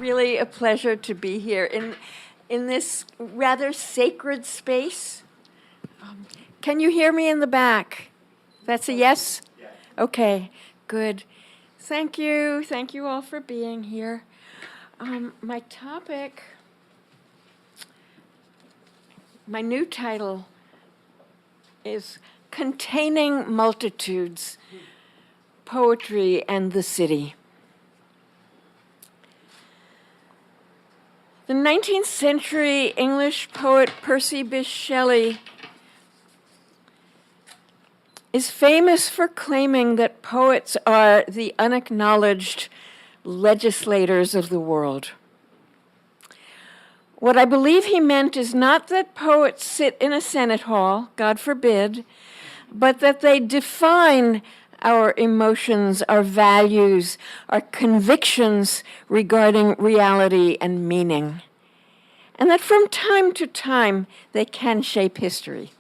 really a pleasure to be here in this rather sacred space. Can you hear me in the back? That's a yes? Yes. Okay, good. Thank you. Thank you all for being here. My topic, my new title is Containing Multitudes, Poetry and the City. The 19th century English poet Percy Bysshe Shelley is famous for claiming that poets are the unacknowledged legislators of the world. What I believe he meant is not that poets sit in a Senate hall, God forbid, but that they define our emotions, our values, our convictions regarding reality and meaning, and that from time to time they can shape history.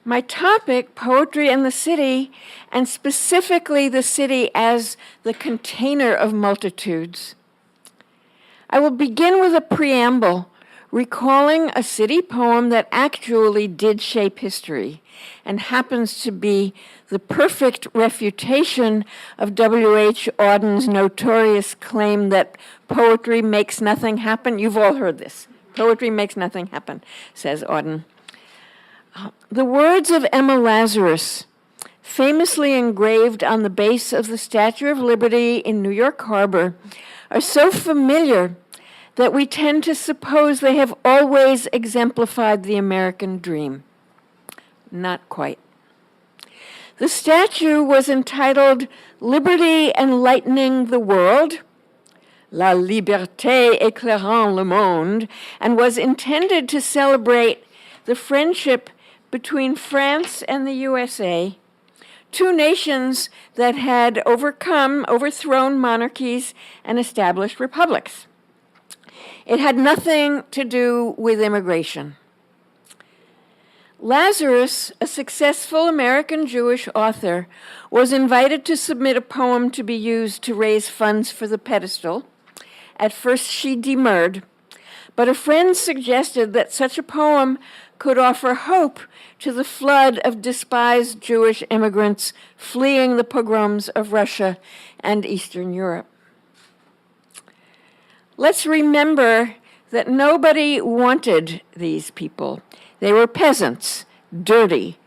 My topic, Poetry and the City, and specifically the city as the container of multitudes. I will begin with a preamble, recalling a city poem that actually did shape history and happens to be the perfect refutation of W.H. Auden's notorious claim that poetry makes nothing happen. You've all heard this. Poetry makes nothing happen, says Auden. The words of Emma Lazarus, famously engraved on the base of the Statue of Liberty in New York Harbor, are so familiar that we tend to suppose they have always exemplified the American dream. Not quite. The statue was entitled Liberty Enlightening the World, La Liberté Éclairant le Monde, and was intended to celebrate the friendship between France and the USA, two nations that had overthrown monarchies and established republics. It had nothing to do with immigration. Lazarus, a successful American Jewish author, was invited to submit a poem to be used to raise funds for the pedestal. At first she demurred, but a friend suggested that such a poem could offer hope to the flood of despised Jewish immigrants fleeing the pogroms of Russia and Eastern Europe. Let's remember that nobody wanted these people. They were peasants, dirty,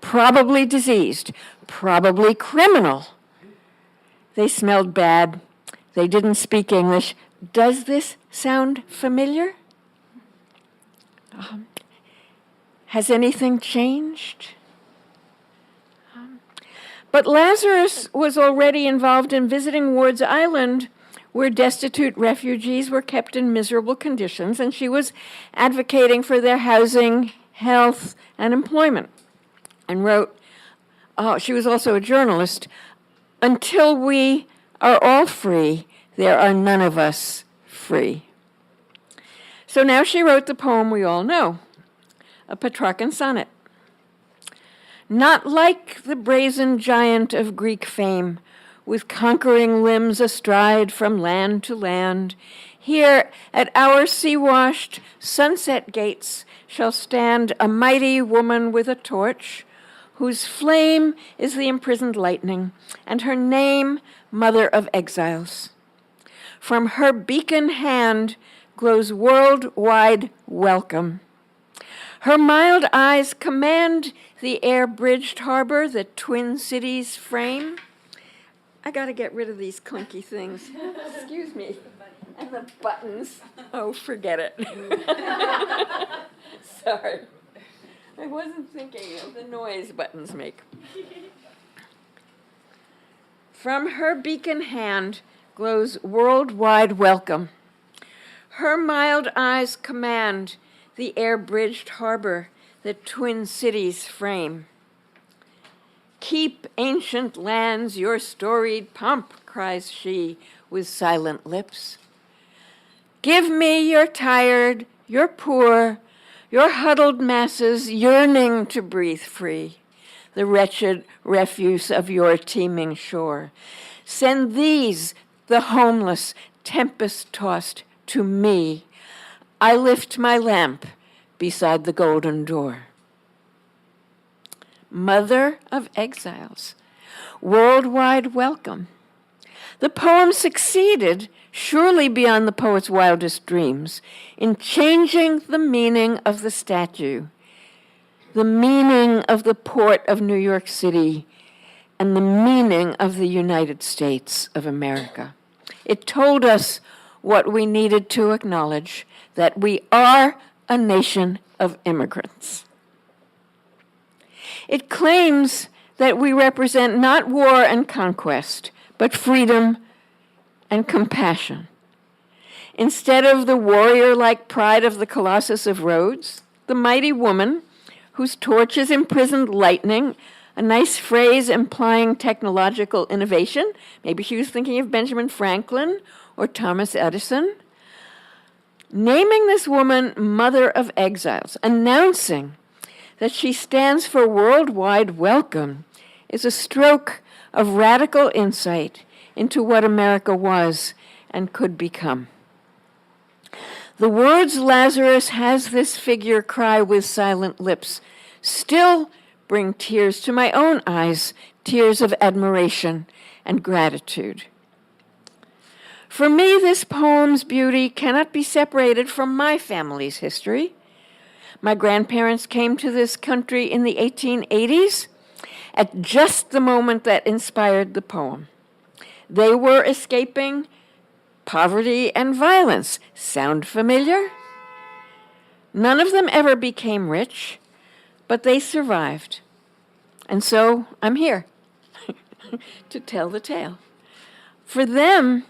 probably diseased, probably criminal. They smelled bad. They didn't speak English. Does this sound familiar? Has anything changed? But Lazarus was already involved in visiting Ward's Island, where destitute refugees were kept in miserable conditions, and she was advocating for their housing, health, and employment. And wrote, she was also a journalist, "Until we are all free, there are none of us free." So now she wrote the poem we all know, a Petrarchan sonnet. Not like the brazen giant of Greek fame, with conquering limbs astride from land to land, here at our sea-washed sunset gates shall stand a mighty woman with a torch, whose flame is the imprisoned lightning, and her name Mother of Exiles. From her beacon hand glows worldwide welcome. Her mild eyes command the air-bridged harbor that twin cities frame. I got to get rid of these clunky things. Excuse me. And the buttons. Oh, forget it. Sorry. I wasn't thinking of the noise buttons make. From her beacon hand glows worldwide welcome. Her mild eyes command the air-bridged harbor that twin cities frame. Keep, ancient lands, your storied pomp, cries she with silent lips. Give me your tired, your poor, your huddled masses yearning to breathe free, the wretched refuse of your teeming shore. Send these the homeless, tempest-tossed to me. I lift my lamp beside the golden door. Mother of exiles, worldwide welcome. The poem succeeded, surely beyond the poet's wildest dreams, in changing the meaning of the statue, the meaning of the port of New York City, and the meaning of the United States of America. It told us what we needed to acknowledge, that we are a nation of immigrants. It claims that we represent not war and conquest, but freedom and compassion. Instead of the warrior-like pride of the Colossus of Rhodes, the mighty woman whose torches imprisoned lightning, a nice phrase implying technological innovation. Maybe she was thinking of Benjamin Franklin or Thomas Edison. Naming this woman Mother of Exiles, announcing that she stands for worldwide welcome, is a stroke of radical insight into what America was and could become. The words Lazarus has this figure cry with silent lips still bring tears to my own eyes, tears of admiration and gratitude. For me, this poem's beauty cannot be separated from my family's history. My grandparents came to this country in the 1880s at just the moment that inspired the poem. They were escaping poverty and violence. Sound familiar? None of them ever became rich, but they survived. And so I'm here to tell the tale. For them,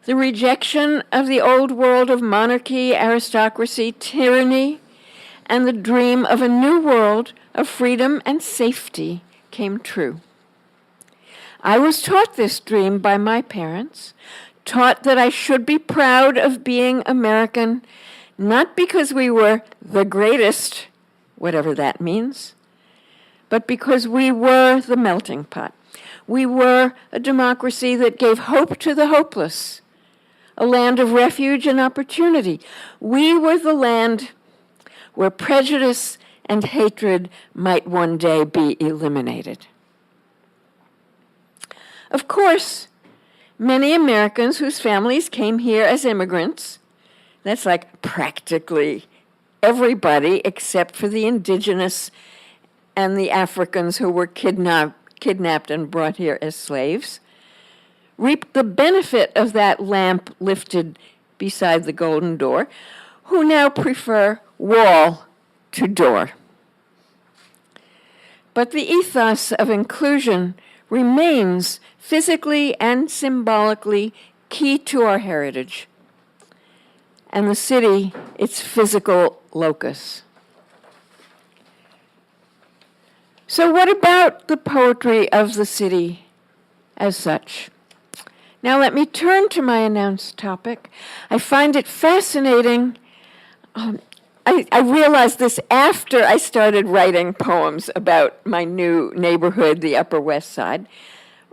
the rejection of the old world of monarchy, aristocracy, tyranny, and the dream of a new world of freedom and safety came true. I was taught this dream by my parents, taught that I should be proud of being American, not because we were the greatest, whatever that means, but because we were the melting pot. We were a democracy that gave hope to the hopeless, a land of refuge and opportunity. We were the land where prejudice and hatred might one day be eliminated. Of course, many Americans whose families came here as immigrants, that's like practically everybody except for the indigenous and the Africans who were kidnapped and brought here as slaves, reaped the benefit of that lamp lifted beside the golden door, who now prefer wall to door. But the ethos of inclusion remains physically and symbolically key to our heritage, and the city its physical locus. So what about the poetry of the city as such? Now let me turn to my announced topic. I find it fascinating. I realized this after I started writing poems about my new neighborhood, the Upper West Side,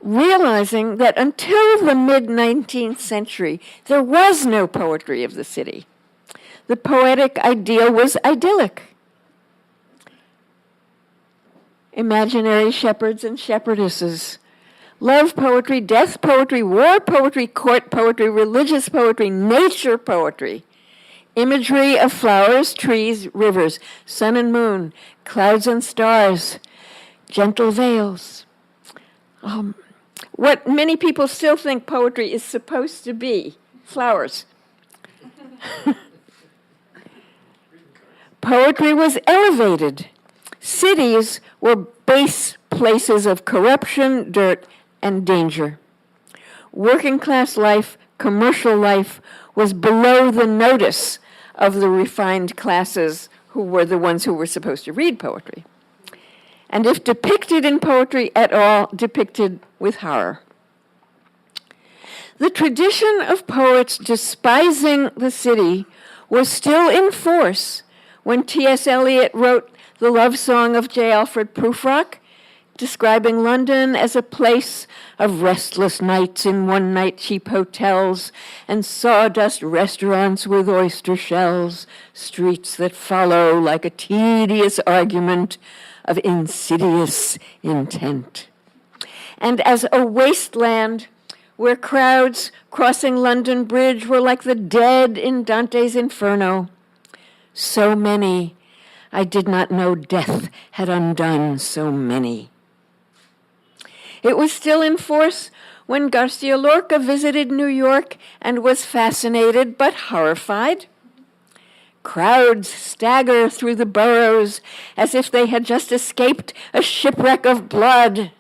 realizing that until the mid-19th century, there was no poetry of the city. The poetic ideal was idyllic. Imaginary shepherds and shepherdesses, love poetry, death poetry, war poetry, court poetry, religious poetry, nature poetry, imagery of flowers, trees, rivers, sun and moon, clouds and stars, gentle veils. What many people still think poetry is supposed to be, flowers. Poetry was elevated. Cities were base places of corruption, dirt, and danger. Working class life, commercial life, was below the notice of the refined classes who were the ones who were supposed to read poetry. And if depicted in poetry at all, depicted with horror. The tradition of poets despising the city was still in force when T.S. Eliot wrote the love song of J. Alfred Prufrock, describing London as a place of restless nights in one-night cheap hotels and sawdust restaurants with oyster shells, streets that follow like a tedious argument of insidious intent. And as a wasteland where crowds crossing London Bridge were like the dead in Dante's Inferno, so many, I did not know death had undone so many. It was still in force when Garcia Lorca visited New York and was fascinated but horrified. Crowds stagger through the boroughs as if they had just escaped a shipwreck of blood.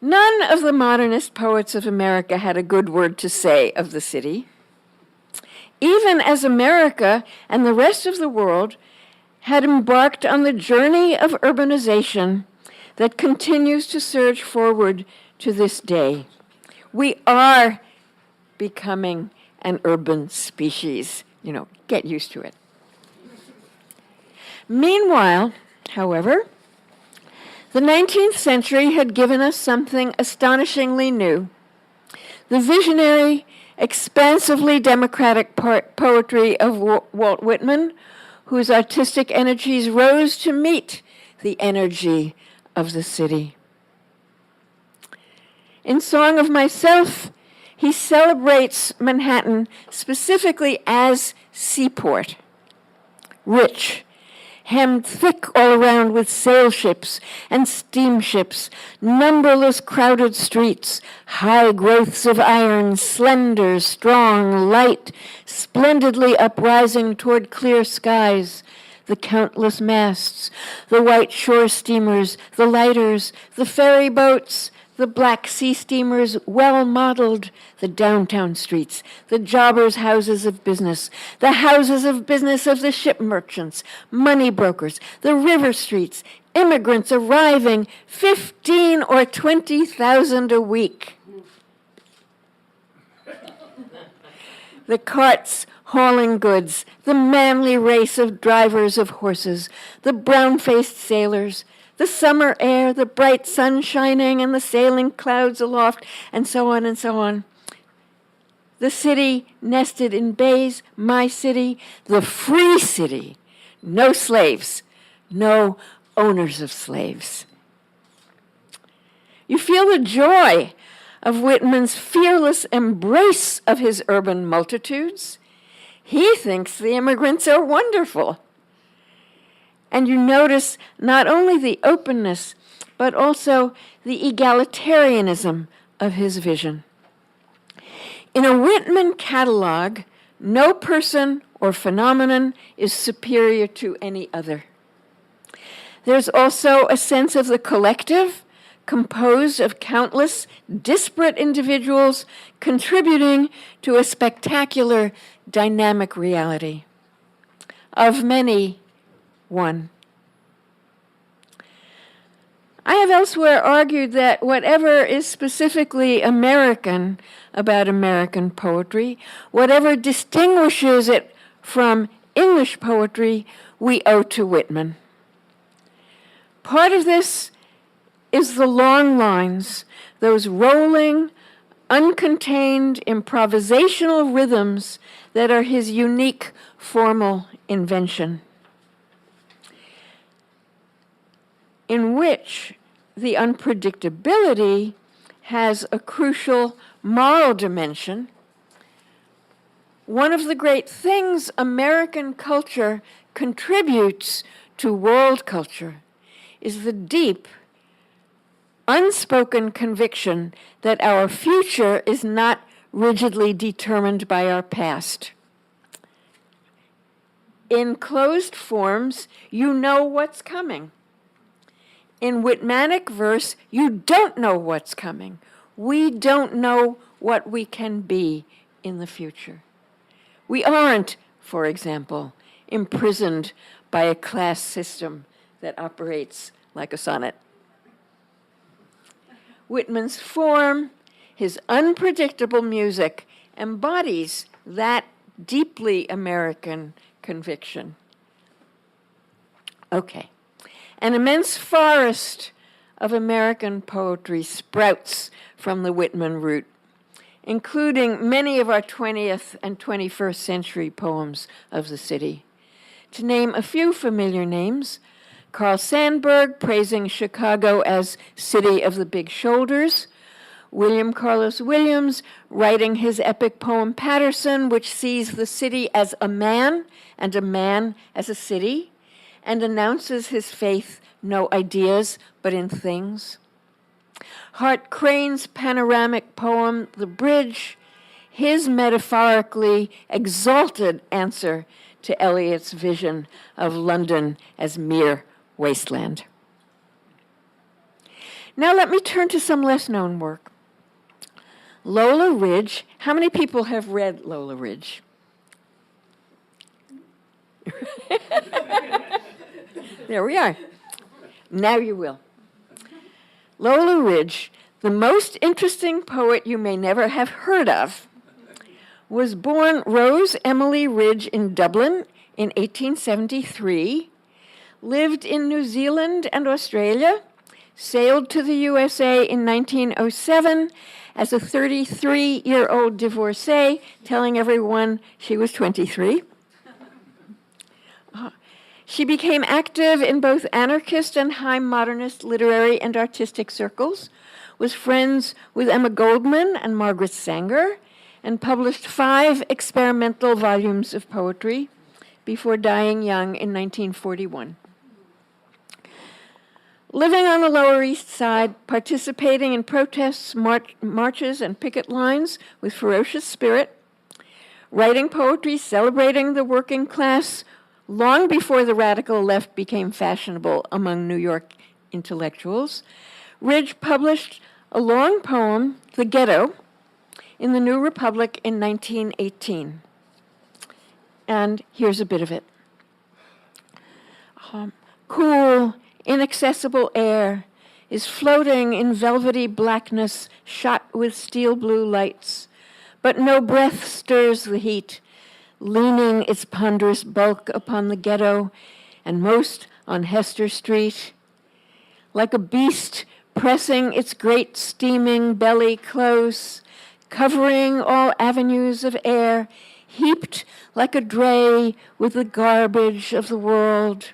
None of the modernist poets of America had a good word to say of the city. Even as America and the rest of the world had embarked on the journey of urbanization that continues to surge forward to this day. We are becoming an urban species. Get used to it. Meanwhile, however, the 19th century had given us something astonishingly new. The visionary, expansively democratic poetry of Walt Whitman, whose artistic energies rose to meet the energy of the city. In Song of Myself, he celebrates Manhattan specifically as seaport, rich, hemmed thick all around with sail ships and steamships, numberless crowded streets, high growths of iron, slender, strong, light, splendidly uprising toward clear skies, the countless masts, the white shore steamers, the lighters, the ferry boats, the Black Sea steamers, well modeled, the downtown streets, the jobbers' houses of business, the houses of business of the ship merchants, money brokers, the river streets, immigrants arriving, 15 or 20,000 a week. The carts hauling goods, the manly race of drivers of horses, the brown-faced sailors, the summer air, the bright sun shining, and the sailing clouds aloft, and so on and so on. The city nested in bays, my city, the free city. No slaves, no owners of slaves. You feel the joy of Whitman's fearless embrace of his urban multitudes. He thinks the immigrants are wonderful. And you notice not only the openness, but also the egalitarianism of his vision. In a Whitman catalog, no person or phenomenon is superior to any other. There's also a sense of the collective, composed of countless disparate individuals contributing to a spectacular, dynamic reality. Of many, one. I have elsewhere argued that whatever is specifically American about American poetry, whatever distinguishes it from English poetry, we owe to Whitman. Part of this is the long lines, those rolling, uncontained improvisational rhythms that are his unique formal invention, in which the unpredictability has a crucial moral dimension. One of the great things American culture contributes to world culture is the deep, unspoken conviction that our future is not rigidly determined by our past. In closed forms, you know what's coming. In Whitmanic verse, you don't know what's coming. We don't know what we can be in the future. We aren't, for example, imprisoned by a class system that operates like a sonnet. Whitman's form, his unpredictable music, embodies that deeply American conviction. Okay. An immense forest of American poetry sprouts from the Whitman root, including many of our 20th and 21st century poems of the city. To name a few familiar names, Carl Sandburg praising Chicago as city of the big shoulders, William Carlos Williams writing his epic poem Patterson, which sees the city as a man and a man as a city, and announces his faith no ideas but in things. Hart Crane's panoramic poem The Bridge, his metaphorically exalted answer to Eliot's vision of London as mere wasteland. Now let me turn to some less known work. Lola Ridge. How many people have read Lola Ridge? There we are. Now you will. Lola Ridge, the most interesting poet you may never have heard of, was born Rose Emily Ridge in Dublin in 1873, lived in New Zealand and Australia, sailed to the USA in 1907 as a 33-year-old divorcee, telling everyone she was 23. She became active in both anarchist and high modernist literary and artistic circles, was friends with Emma Goldman and Margaret Sanger, and published 5 experimental volumes of poetry before dying young in 1941. Living on the Lower East Side, participating in protests, marches, and picket lines with ferocious spirit, writing poetry celebrating the working class long before the radical left became fashionable among New York intellectuals, Ridge published a long poem, The Ghetto, in the New Republic in 1918. And here's a bit of it. Cool, inaccessible air is floating in velvety blackness shot with steel blue lights, but no breath stirs the heat, leaning its ponderous bulk upon the ghetto and most on Hester Street. Like a beast pressing its great steaming belly close, covering all avenues of air, heaped like a dray with the garbage of the world.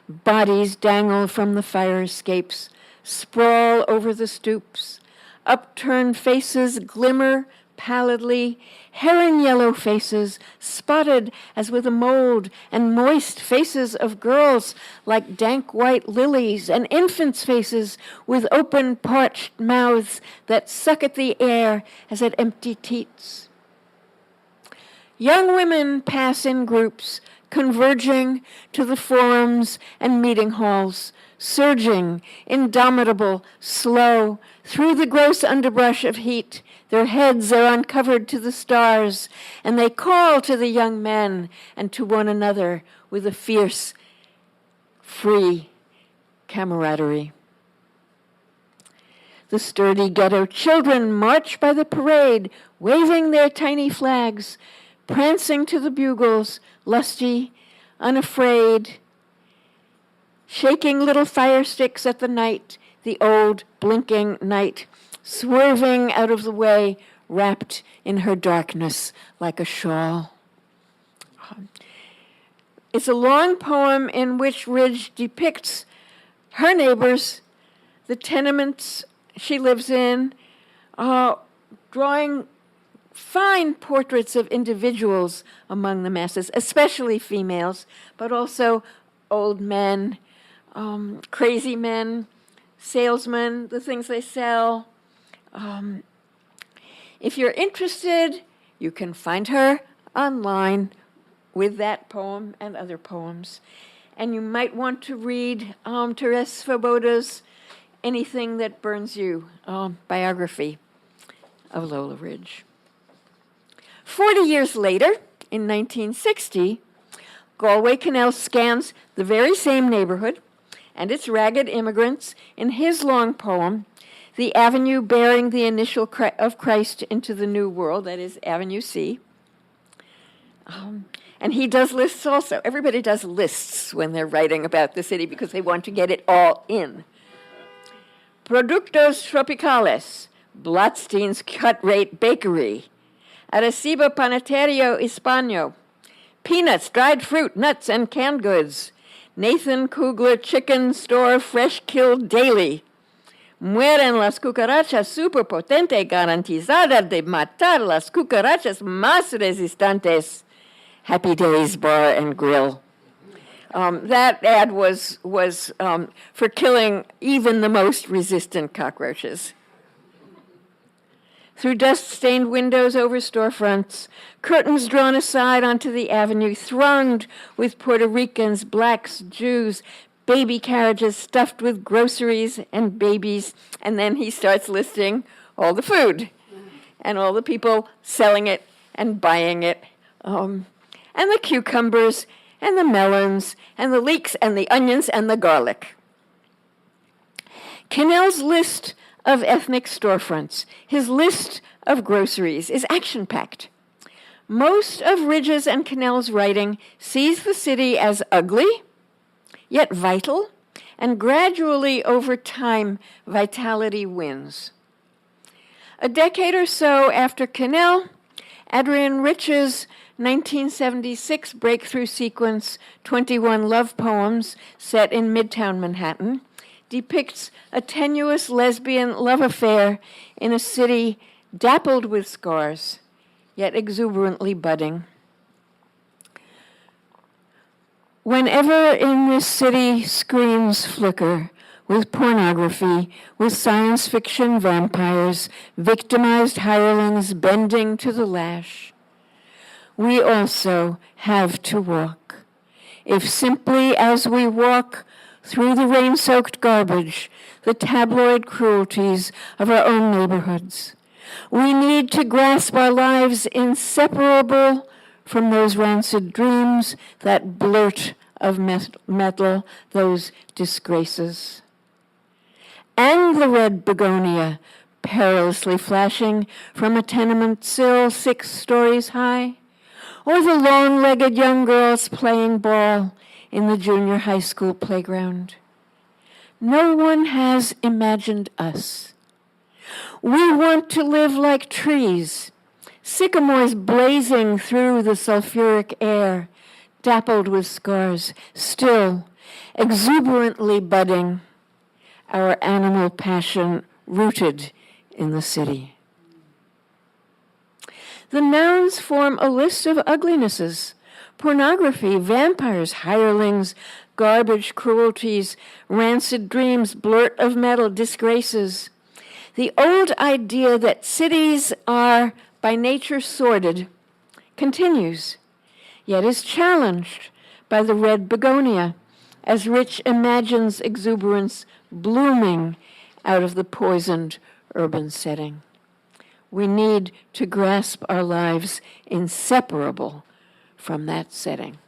Bodies dangle from the fire escapes, sprawl over the stoops. Upturned faces glimmer pallidly, heron-yellow faces, spotted as with a mold, and moist faces of girls like dank white lilies, and infants' faces with open, parched mouths that suck at the air as at empty teats. Young women pass in groups, converging to the forums and meeting halls, surging, indomitable, slow, through the gross underbrush of heat. Their heads are uncovered to the stars, and they call to the young men and to one another with a fierce, free camaraderie. The sturdy ghetto children march by the parade, waving their tiny flags, prancing to the bugles, lusty, unafraid, shaking little fire sticks at the night, the old blinking night, swerving out of the way, wrapped in her darkness like a shawl. It's a long poem in which Ridge depicts her neighbors, the tenements she lives in, drawing fine portraits of individuals among the masses, especially females, but also old men, crazy men, salesmen, the things they sell. If you're interested, you can find her online with that poem and other poems. And you might want to read Therese Svoboda's Anything That Burns You biography of Lola Ridge. 40 years later, in 1960, Galway Kinnell scans the very same neighborhood and its ragged immigrants in his long poem, The Avenue Bearing the Initial of Christ into the New World, that is Avenue C. And he does lists also. Everybody does lists when they're writing about the city because they want to get it all in. Productos tropicales, Blatstein's cut-rate bakery, Arecibo Panaterio Hispano, peanuts, dried fruit, nuts, and canned goods, Nathan Kugler chicken store, fresh killed daily, mueren las cucarachas super potente garantizada de matar las cucarachas más resistentes, Happy Days Bar and Grill. That ad was for killing even the most resistant cockroaches. Through dust-stained windows over storefronts, curtains drawn aside onto the avenue, thronged with Puerto Ricans, blacks, Jews, baby carriages stuffed with groceries and babies, and then he starts listing all the food and all the people selling it and buying it, and the cucumbers and the melons, and the leeks, and the onions, and the garlic. Cannell's list of ethnic storefronts, his list of groceries, is action-packed. Most of Ridge's and Cannell's writing sees the city as ugly, yet vital, and gradually over time, vitality wins. A decade or so after Cannell, Adrienne Rich's 1976 breakthrough sequence, 21 Love Poems, set in Midtown Manhattan, depicts a tenuous lesbian love affair in a city dappled with scars, yet exuberantly budding. Whenever in this city screens flicker with pornography, with science fiction vampires, victimized hirelings bending to the lash, we also have to walk. If simply as we walk through the rain-soaked garbage, the tabloid cruelties of our own neighborhoods, we need to grasp our lives inseparable from those rancid dreams, that blurt of metal, those disgraces. And the red begonia, perilously flashing from a tenement sill 6 stories high, or the long-legged young girls playing ball in the junior high school playground. No one has imagined us. We want to live like trees, sycamores blazing through the sulfuric air, dappled with scars, still exuberantly budding, our animal passion rooted in the city. The nouns form a list of uglinesses: pornography, vampires, hirelings, garbage, cruelties, rancid dreams, blurt of metal, disgraces. The old idea that cities are by nature sordid continues, yet is challenged by the red begonia, as Rich imagines exuberance blooming out of the poisoned urban setting. We need to grasp our lives inseparable from that setting.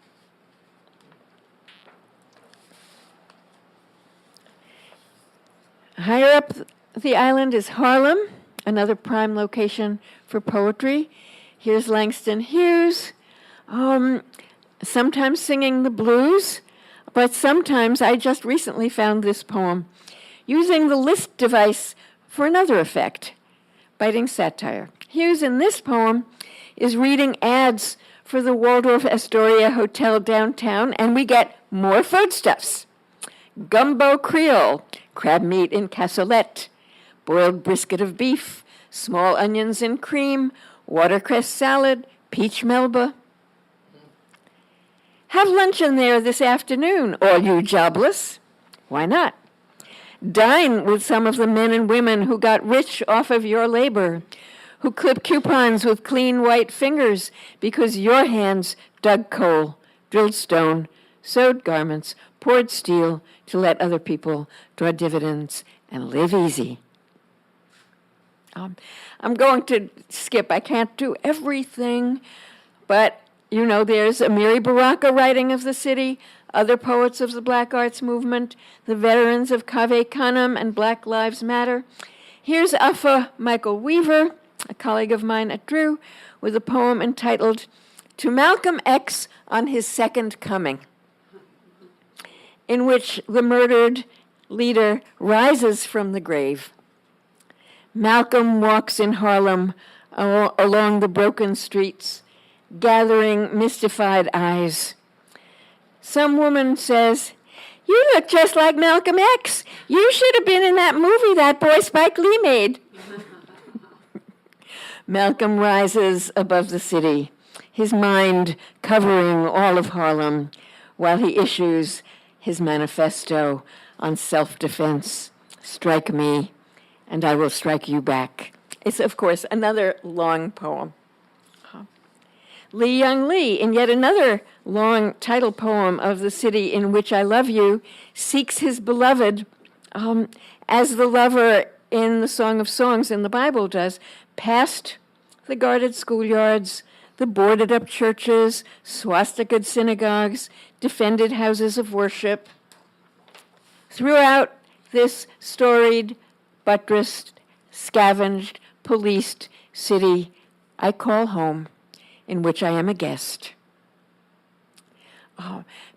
Higher up the island is Harlem, another prime location for poetry. Here's Langston Hughes, sometimes singing the blues, but sometimes I just recently found this poem using the list device for another effect, biting satire. Hughes in this poem is reading ads for the Waldorf Astoria Hotel downtown, and we get more foodstuffs. Gumbo Creole, crab meat in cassolette, boiled brisket of beef, small onions in cream, watercress salad, peach melba. Have luncheon there this afternoon, all you jobless. Why not? Dine with some of the men and women who got rich off of your labor, who clip coupons with clean white fingers because your hands dug coal, drilled stone, sewed garments, poured steel to let other people draw dividends and live easy. I'm going to skip. I can't do everything, but you know, there's Amiri Baraka writing of the city, other poets of the Black Arts Movement, the veterans of Cave Canem and Black Lives Matter. Here's Afa Michael Weaver, a colleague of mine at Drew, with a poem entitled to Malcolm X on his second coming, in which the murdered leader rises from the grave. Malcolm walks in Harlem along the broken streets, gathering mystified eyes. Some woman says, "You look just like Malcolm X. You should have been in that movie that boy Spike Lee made." Malcolm rises above the city, his mind covering all of Harlem, while he issues his manifesto on self-defense. Strike me, and I will strike you back. It's, of course, another long poem. Lee Young Lee, in yet another long title poem of the city in which I love you, seeks his beloved as the lover in the Song of Songs in the Bible does, past the guarded schoolyards, the boarded-up churches, swastikaed synagogues, defended houses of worship. Throughout this storied, buttressed, scavenged, policed city I call home, in which I am a guest.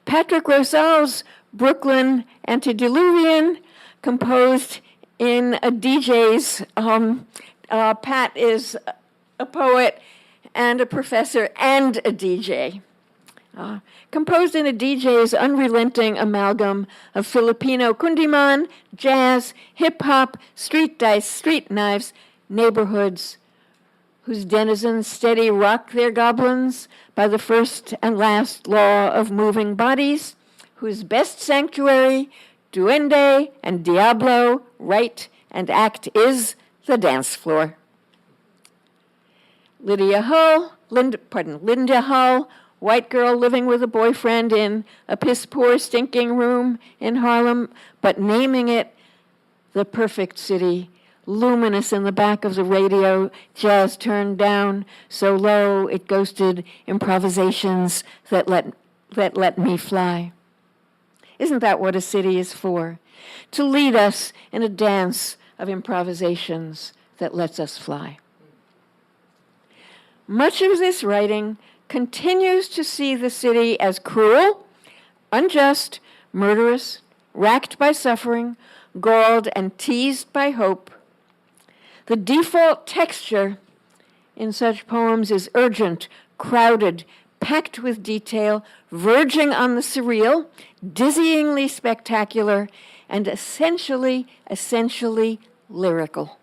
Patrick Rosal's Brooklyn Antediluvian, composed in a DJ's, Pat is a poet and a professor and a DJ. Composed in a DJ's unrelenting amalgam of Filipino kundiman, jazz, hip-hop, street dice, street knives, neighborhoods, whose denizens steady rock their goblins by the first and last law of moving bodies, whose best sanctuary, duende and diablo, rite and act is the dance floor. Linda Hull, white girl living with a boyfriend in a piss-poor, stinking room in Harlem, but naming it the perfect city, luminous in the back of the radio, jazz turned down so low it ghosted improvisations that let me fly. Isn't that what a city is for? To lead us in a dance of improvisations that lets us fly. Much of this writing continues to see the city as cruel, unjust, murderous, racked by suffering, galled and teased by hope. The default texture in such poems is urgent, crowded, packed with detail, verging on the surreal, dizzyingly spectacular, and essentially lyrical.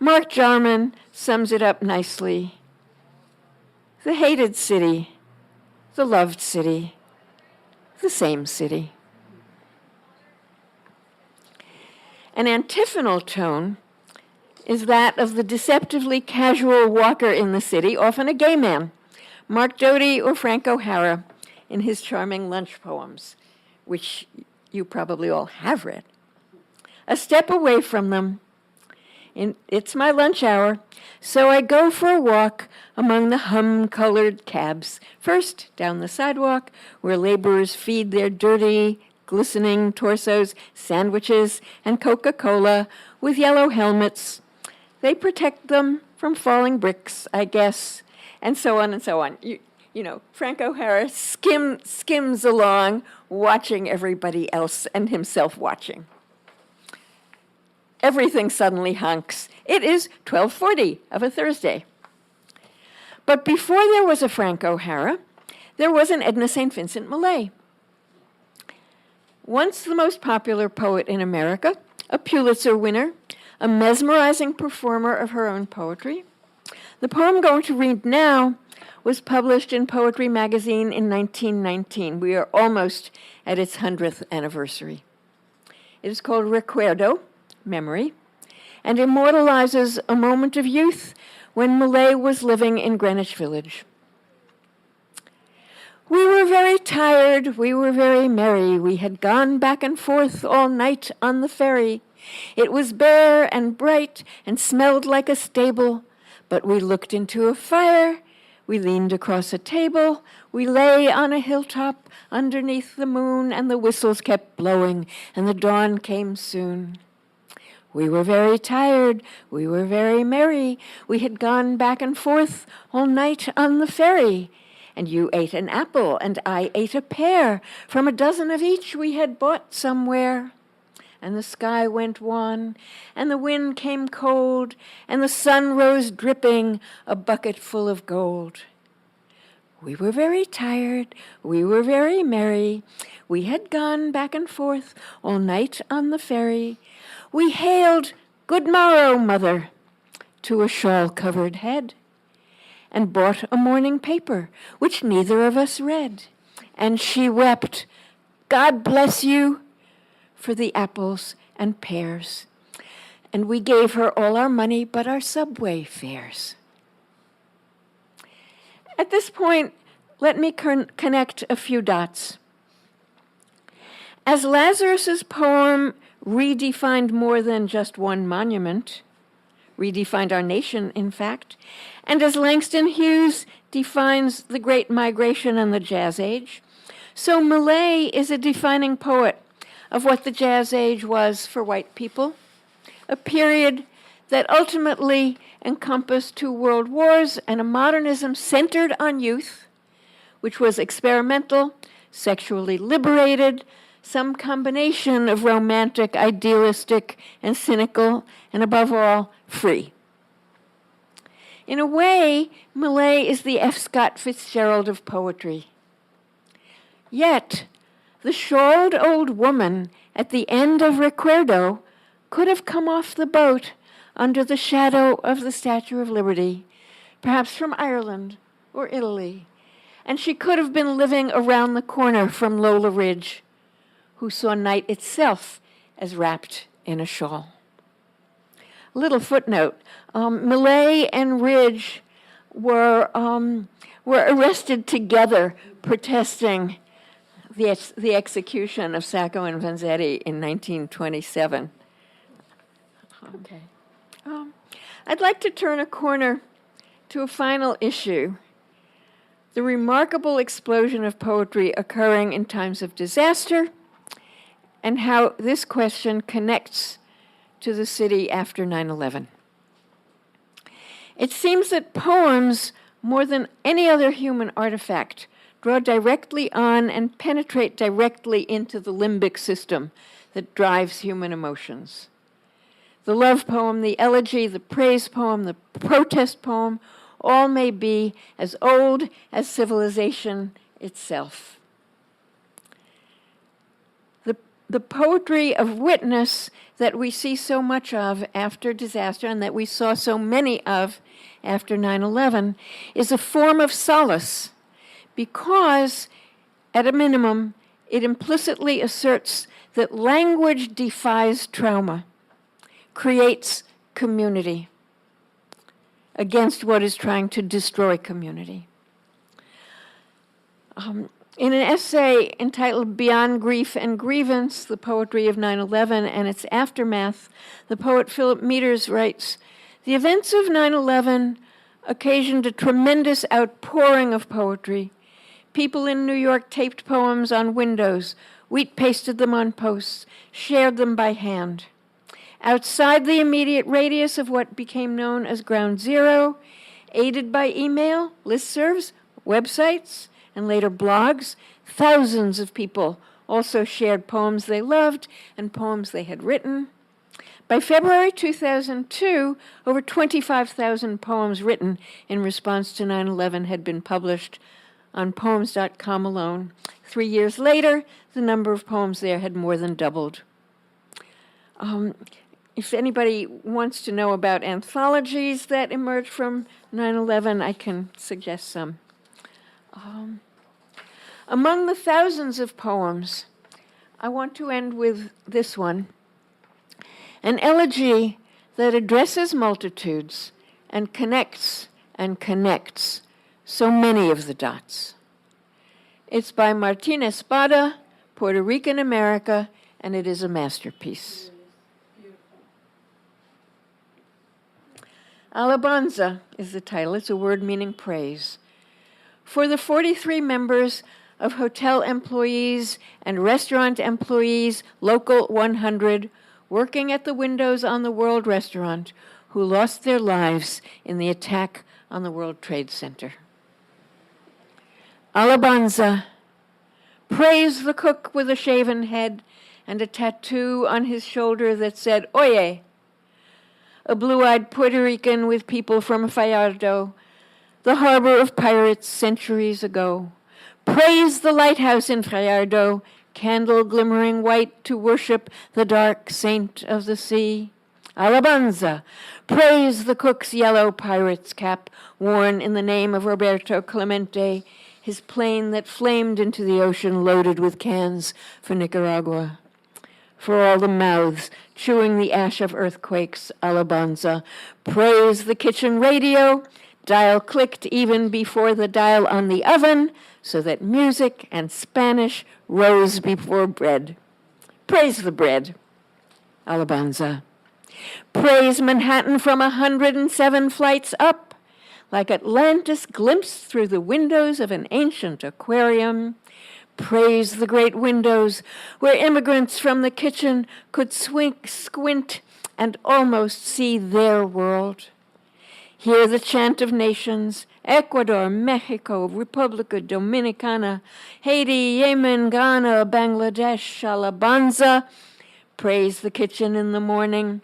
Mark Jarman sums it up nicely. The hated city, the loved city, the same city. An antiphonal tone is that of the deceptively casual walker in the city, often a gay man, Mark Doty or Frank O'Hara, in his charming lunch poems, which you probably all have read. A step away from them, it's my lunch hour, so I go for a walk among the hum-colored cabs, first down the sidewalk where laborers feed their dirty, glistening torsos sandwiches and Coca-Cola with yellow helmets. They protect them from falling bricks, I guess, and so on and so on. You know, Frank O'Hara skims along, watching everybody else and himself watching. Everything suddenly honks. It is 12:40 of a Thursday. But before there was a Frank O'Hara, there was an Edna St. Vincent Millay. Once the most popular poet in America, a Pulitzer winner, a mesmerizing performer of her own poetry. The poem I'm going to read now was published in Poetry magazine in 1919. We are almost at its 100th anniversary. It is called Recuerdo Memory, and immortalizes a moment of youth when Millay was living in Greenwich Village. We were very tired, we were very merry, we had gone back and forth all night on the ferry. It was bare and bright and smelled like a stable, but we looked into a fire, we leaned across a table, we lay on a hilltop underneath the moon, and the whistles kept blowing, and the dawn came soon. We were very tired, we were very merry. We had gone back and forth all night on the ferry. And you ate an apple, and I ate a pear. From a dozen of each we had bought somewhere. And the sky went wan, and the wind came cold, and the sun rose dripping, a bucket full of gold. We were very tired, we were very merry. We had gone back and forth all night on the ferry. We hailed, "Good morrow, mother," to a shawl-covered head, and bought a morning paper, which neither of us read. And she wept, "God bless you," for the apples and pears. And we gave her all our money but our subway fares. At this point, let me connect a few dots. As Lazarus's poem redefined more than just one monument, redefined our nation, in fact, and as Langston Hughes defines the Great Migration and the Jazz Age, so Millet is a defining poet of what the Jazz Age was for white people, a period that ultimately encompassed 2 world wars and a modernism centered on youth, which was experimental, sexually liberated, some combination of romantic, idealistic, and cynical, and above all, free. In a way, Millet is the F. Scott Fitzgerald of poetry. Yet, the shawled old woman at the end of Recuerdo could have come off the boat under the shadow of the Statue of Liberty, perhaps from Ireland or Italy, and she could have been living around the corner from Lola Ridge, who saw night itself as wrapped in a shawl. Little footnote, Millet and Ridge were arrested together protesting the execution of Sacco and Vanzetti in 1927. Okay. I'd like to turn a corner to a final issue, the remarkable explosion of poetry occurring in times of disaster, and how this question connects to the city after 9/11. It seems that poems, more than any other human artifact, draw directly on and penetrate directly into the limbic system that drives human emotions. The love poem, the elegy, the praise poem, the protest poem, all may be as old as civilization itself. The poetry of witness that we see so much of after disaster and that we saw so many of after 9/11 is a form of solace because, at a minimum, it implicitly asserts that language defies trauma, creates community against what is trying to destroy community. In an essay entitled Beyond Grief and Grievance, The Poetry of 9/11 and Its Aftermath, the poet Philip Meters writes, "The events of 9/11 occasioned a tremendous outpouring of poetry. People in New York taped poems on windows, wheat pasted them on posts, shared them by hand. Outside the immediate radius of what became known as Ground Zero, aided by email, listservs, websites, and later blogs, thousands of people also shared poems they loved and poems they had written. By February 2002, over 25,000 poems written in response to 9/11 had been published on Poets.org alone. 3 years later, the number of poems there had more than doubled." If anybody wants to know about anthologies that emerged from 9/11, I can suggest some. Among the thousands of poems, I want to end with this one, an elegy that addresses multitudes and connects so many of the dots. It's by Martín Espada, Puerto Rican America, and it is a masterpiece. Alabanza is the title. It's a word meaning praise. For the 43 members of hotel employees and restaurant employees, Local 100, working at the windows on the World Restaurant, who lost their lives in the attack on the World Trade Center. Alabanza. Praise the cook with a shaven head and a tattoo on his shoulder that said, Oye, a blue-eyed Puerto Rican with people from Fajardo, the harbor of pirates centuries ago. Praise the lighthouse in Fajardo, candle glimmering white to worship the dark saint of the sea. Alabanza. Praise the cook's yellow pirate's cap, worn in the name of Roberto Clemente, his plane that flamed into the ocean loaded with cans for Nicaragua. For all the mouths chewing the ash of earthquakes, Alabanza. Praise the kitchen radio, dial clicked even before the dial on the oven, so that music and Spanish rose before bread. Praise the bread, Alabanza. Praise Manhattan from 107 flights up, like Atlantis glimpsed through the windows of an ancient aquarium. Praise the great windows where immigrants from the kitchen could squint and almost see their world. Hear the chant of nations, Ecuador, Mexico, República Dominicana, Haiti, Yemen, Ghana, Bangladesh, Alabanza. Praise the kitchen in the morning,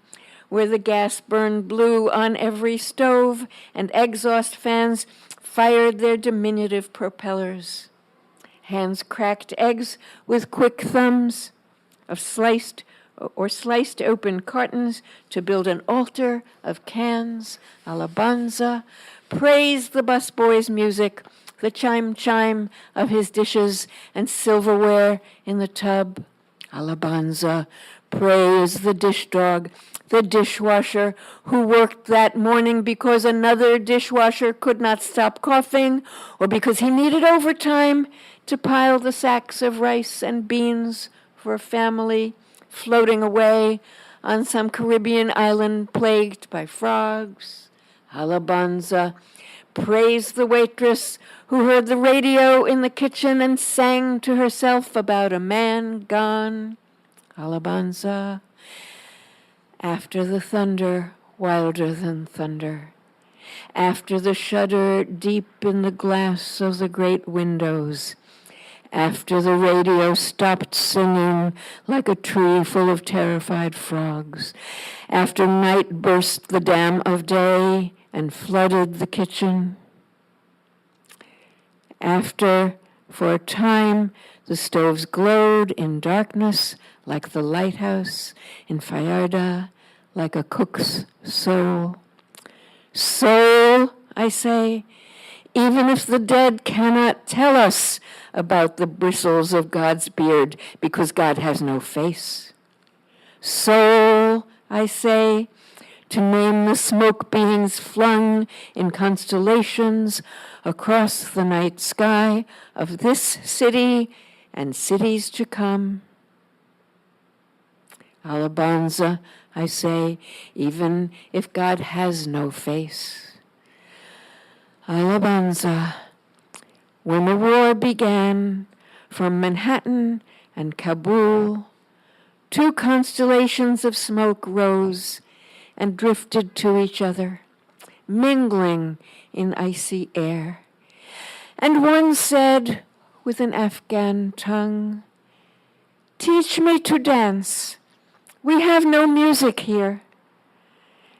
where the gas burned blue on every stove and exhaust fans fired their diminutive propellers. Hands cracked eggs with quick thumbs of sliced open cartons to build an altar of cans, Alabanza. Praise the busboy's music, the chime-chime of his dishes and silverware in the tub, Alabanza. Praise the dish dog, the dishwasher who worked that morning because another dishwasher could not stop coughing or because he needed overtime to pile the sacks of rice and beans for a family floating away on some Caribbean island plagued by frogs. Alabanza. Praise the waitress who heard the radio in the kitchen and sang to herself about a man gone. Alabanza. After the thunder, wilder than thunder. After the shudder deep in the glass of the great windows. After the radio stopped singing like a tree full of terrified frogs. After night burst the dam of day and flooded the kitchen. After, for a time, the stoves glowed in darkness like the lighthouse in Fajardo, like a cook's soul. Soul, I say, even if the dead cannot tell us about the bristles of God's beard because God has no face. Soul, I say, to name the smoke beings flung in constellations across the night sky of this city and cities to come. Alabanza, I say, even if God has no face. Alabanza. When the war began, from Manhattan and Kabul, two constellations of smoke rose and drifted to each other, mingling in icy air. And one said, with an Afghan tongue, "Teach me to dance. We have no music here."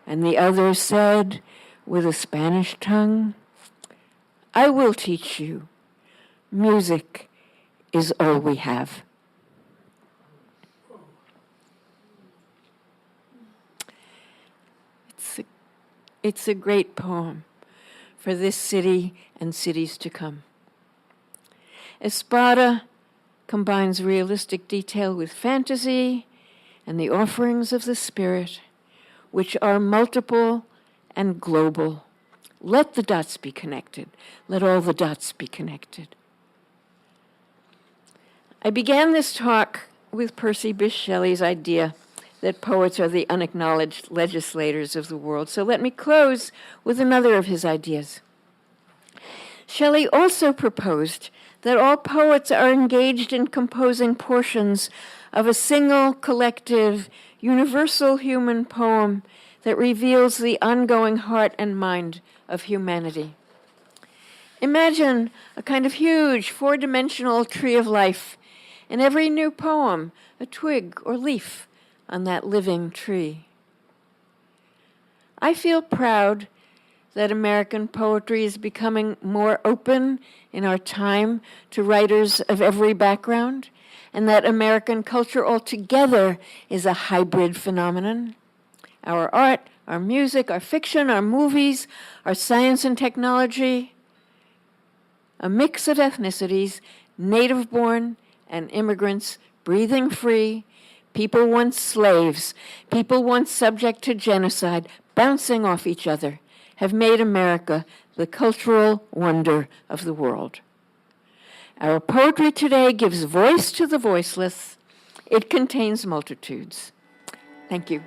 And the other said, with a Spanish tongue, "I will teach you. Music is all we have." It's a great poem for this city and cities to come. Espada combines realistic detail with fantasy and the offerings of the spirit, which are multiple and global. Let the dots be connected. Let all the dots be connected. I began this talk with Percy Bysshe Shelley's idea that poets are the unacknowledged legislators of the world. So let me close with another of his ideas. Shelley also proposed that all poets are engaged in composing portions of a single, collective, universal human poem that reveals the ongoing heart and mind of humanity. Imagine a kind of huge, four-dimensional tree of life, and every new poem, a twig or leaf on that living tree. I feel proud that American poetry is becoming more open in our time to writers of every background, and that American culture altogether is a hybrid phenomenon. Our art, our music, our fiction, our movies, our science and technology, a mix of ethnicities, native-born and immigrants, breathing free, people once slaves, people once subject to genocide, bouncing off each other, have made America the cultural wonder of the world. Our poetry today gives voice to the voiceless. It contains multitudes. Thank you.